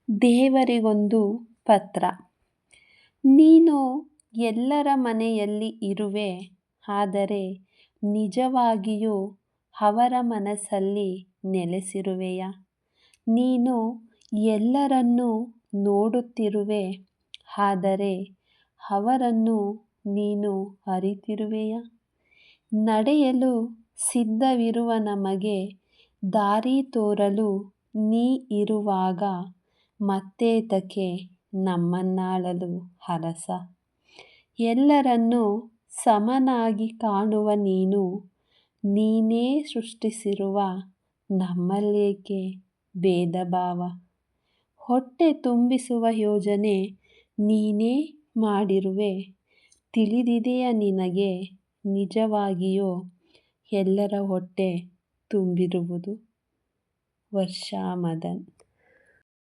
ದೇವರಿಗೊಂದು ಪತ್ರ. ನೀನು ಎಲ್ಲರ ಮನೆಯಲ್ಲಿ ಇರುವೆ, ಆದರೆ ನಿಜವಾಗಿಯೂ ಅವರ ಮನಸ್ಸಲ್ಲಿ ನೆಲೆಸಿರುವೆಯ? ನೀನು ಎಲ್ಲರನ್ನೂ ನೋಡುತ್ತಿರುವೆ, ಆದರೆ ಅವರನ್ನು ನೀನು ಅರಿತಿರುವೆಯ? ನಡೆಯಲು ಸಿದ್ಧವಿರುವ ನಮಗೆ ದಾರಿ ತೋರಲು ನೀ ಇರುವಾಗ ಮತ್ತೇತಕ್ಕೆ ನಮ್ಮನ್ನಾಳಲು ಅರಸ? ಎಲ್ಲರನ್ನೂ ಸಮನಾಗಿ ಕಾಣುವ ನೀನು, ನೀನೇ ಸೃಷ್ಟಿಸಿರುವ ನಮ್ಮಲ್ಲೇಕೆ ಭೇದಭಾವ? ಹೊಟ್ಟೆ ತುಂಬಿಸುವ ಯೋಜನೆ ನೀನೇ ಮಾಡಿರುವೆ, ತಿಳಿದಿದೆಯ ನಿನಗೆ ನಿಜವಾಗಿಯೂ ಎಲ್ಲರ ಹೊಟ್ಟೆ ತುಂಬಿರುವುದು? ವರ್ಷಾ ಮದನ್.